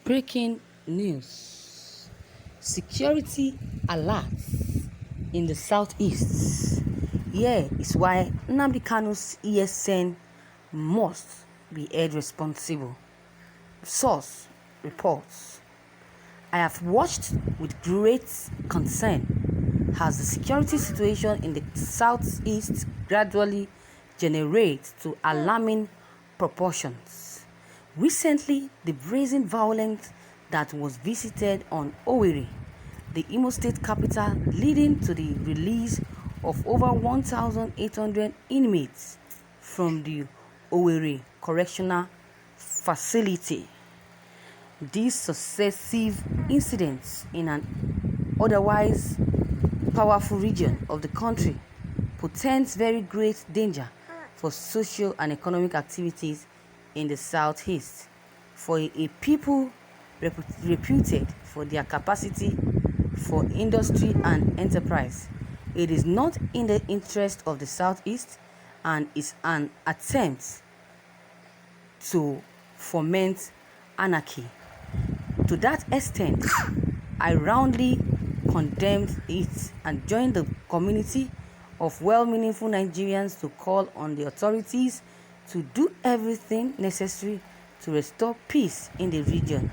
Breaking news. Security alerts in the southeast. Here is why Nnamdi Kanu's ESN must be held responsible. Source reports. I have watched with great concern as the security situation in the southeast gradually degenerates to alarming proportions. Recently, the brazen violence that was visited on Owerri, the Imo State capital, leading to the release of over 1,800 inmates from the Owerri Correctional Facility. These successive incidents in an otherwise powerful region of the country portends very great danger for social and economic activities in the southeast for a people reputed for their capacity for industry and enterprise. It is not in the interest of the southeast and is an attempt to foment anarchy. To that extent, I roundly condemned it and joined the community of well-meaningful Nigerians to call on the authorities to do everything necessary to restore peace in the region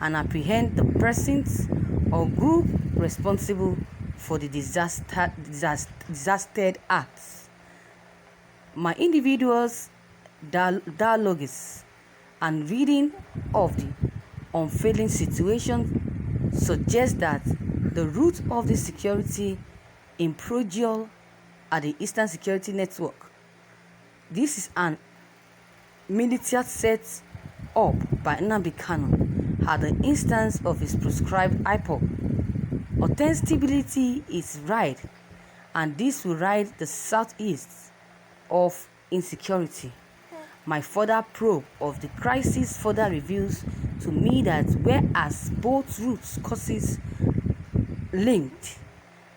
and apprehend the persons or group responsible for the disaster acts. My individuals' dialogues and reading of the unfailing situation suggests that the root of the security imbroglio at the Eastern Security Network. This is an militia set up by Nnamdi Kanu at the instance of his proscribed Ipob. Ostensibility is right, and this will rid the southeast of insecurity. My further probe of the crisis further reveals to me that whereas both root causes linked,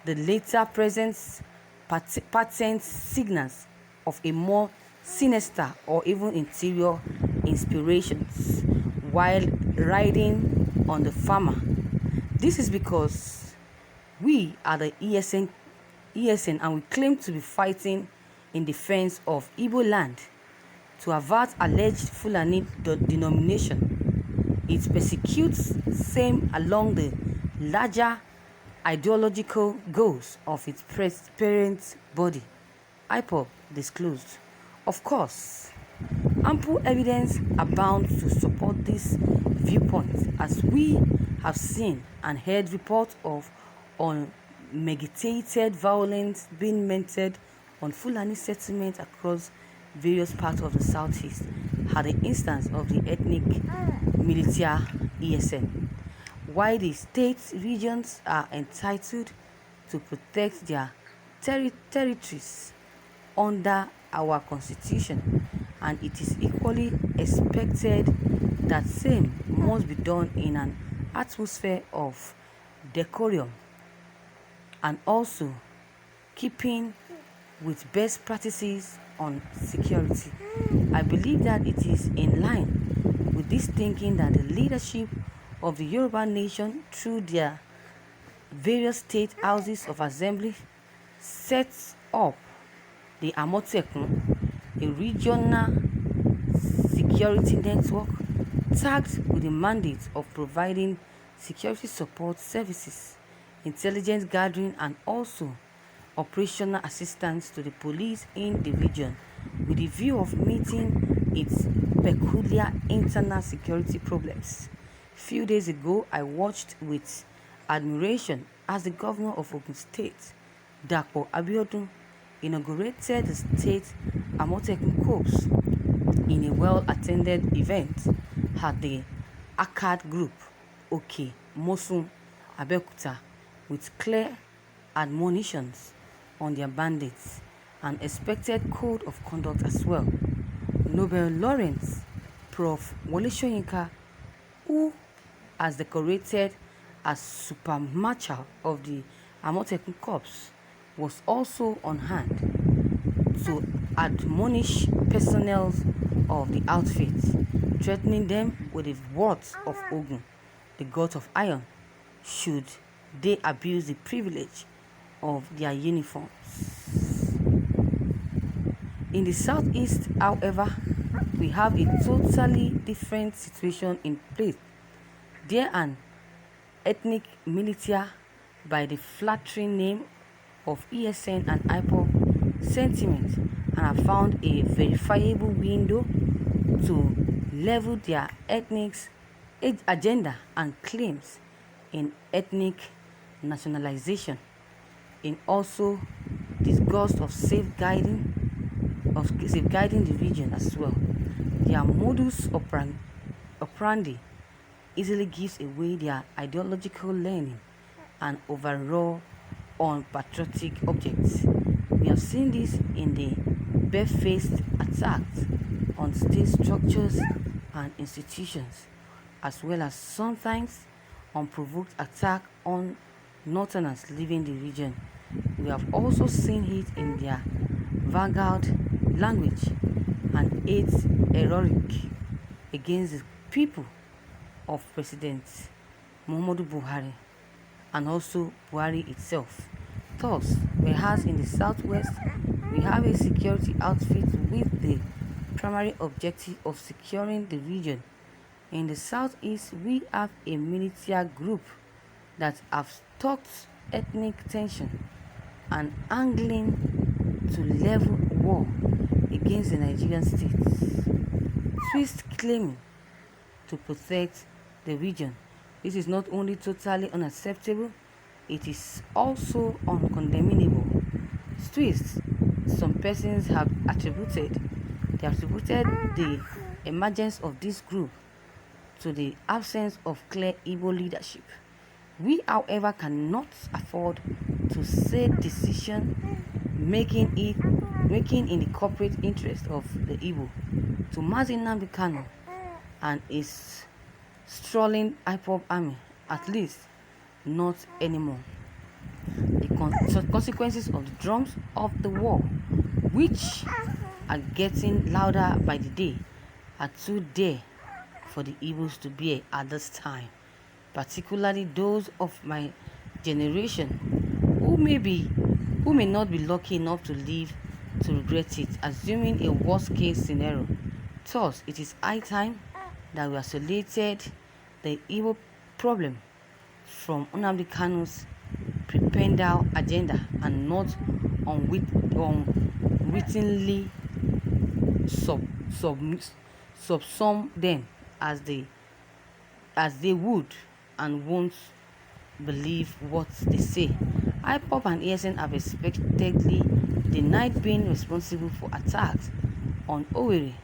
the latter presents patent signals of a more sinister or even interior inspirations while riding on the farmer. This is because we are the ESN and we claim to be fighting in defense of Igbo land to avert alleged Fulani denomination. It persecutes same along the larger ideological goals of its parent body, Ipob disclosed. Of course, ample evidence abounds to support this viewpoint, as we have seen and heard reports of unmitigated violence being meted on Fulani settlements across various parts of the southeast at the instance of the ethnic militia ESN. While the state regions are entitled to protect their territories under our constitution, and it is equally expected that same must be done in an atmosphere of decorum and also keeping with best practices on security. I believe that it is in line with this thinking that the leadership of the Yoruba nation through their various state houses of assembly sets up the Amotekun, a regional security network tasked with the mandate of providing security support services, intelligence gathering, and also operational assistance to the police in the region with the view of meeting its peculiar internal security problems. Few days ago, I watched with admiration as the governor of Ogun State, Dapo Abiodun, inaugurated the state Amotekun Corps in a well-attended event at the Akkad Group, Oke Mosun, Abeokuta, with clear admonitions on their bandits and expected code of conduct as well. Nobel laureate Prof. Wole Soyinka, who has decorated as super marshal of the Amotekun Corps, was also on hand to admonish personnel of the outfit, threatening them with the words of Ogun the gods of iron, should they abuse the privilege of their uniforms. In the southeast, however, we have a totally different situation in place. There an ethnic militia by the flattering name of ESN and Ipob sentiment, and have found a verifiable window to level their ethnic agenda and claims in ethnic nationalization, in also disgust of safeguarding the region as well. Their modus operandi easily gives away their ideological leaning and overall on patriotic objects. We have seen this in the barefaced attacks on state structures and institutions, as well as sometimes unprovoked attack on northerners leaving the region. We have also seen it in their vanguard language and its heroic against the people of President Muhammadu Buhari and also Buhari itself. Thus, whereas in the southwest we have a security outfit with the primary objective of securing the region, in the southeast we have a military group that have stoked ethnic tension and angling to level war against the Nigerian state, twist claiming to protect the region. This is not only totally unacceptable, it is also uncondemnable. Twist, some persons have attributed the emergence of this group to the absence of clear Igbo leadership. We, however, cannot afford to say decision making in the corporate interest of the Igbo to Nnamdi Kanu and his strolling Ipob army, at least not anymore. The consequences of the drums of the war, which are getting louder by the day, are too dear for the Igbos to bear at this time, particularly those of my generation who may not be lucky enough to live to regret it, assuming a worst case scenario. Thus, it is high time that we isolated the Igbo problem from Nnamdi Kanu's prebendal agenda and not unwittingly subsum them as they would and won't believe what they say. Ipob and ESN have expectedly denied being responsible for attacks on Owerri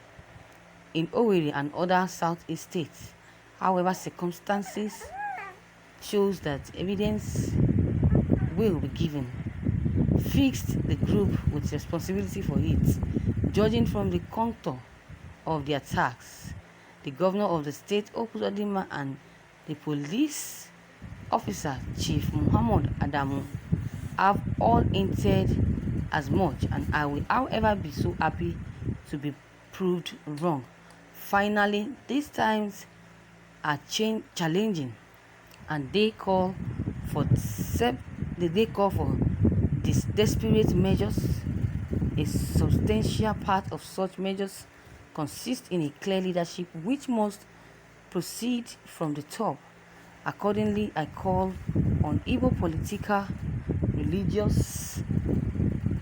and other southeast states. However, circumstances shows that evidence will be given, fixed the group with responsibility for it. Judging from the contour of the attacks, the governor of the state, Okuzodinma, and the police officer, Chief Muhammad Adamu, have all hinted as much, and I will, however, be so happy to be proved wrong. Finally, these times are challenging, and they call for desperate measures. A substantial part of such measures consists in a clear leadership which must proceed from the top. Accordingly, I call on Igbo political, religious,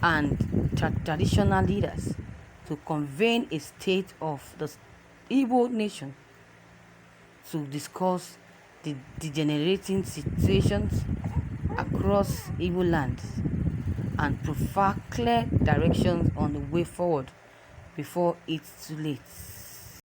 and traditional leaders to convene a state of the Igbo nation to discuss the degenerating situations across Igbo lands and provide clear directions on the way forward before it's too late.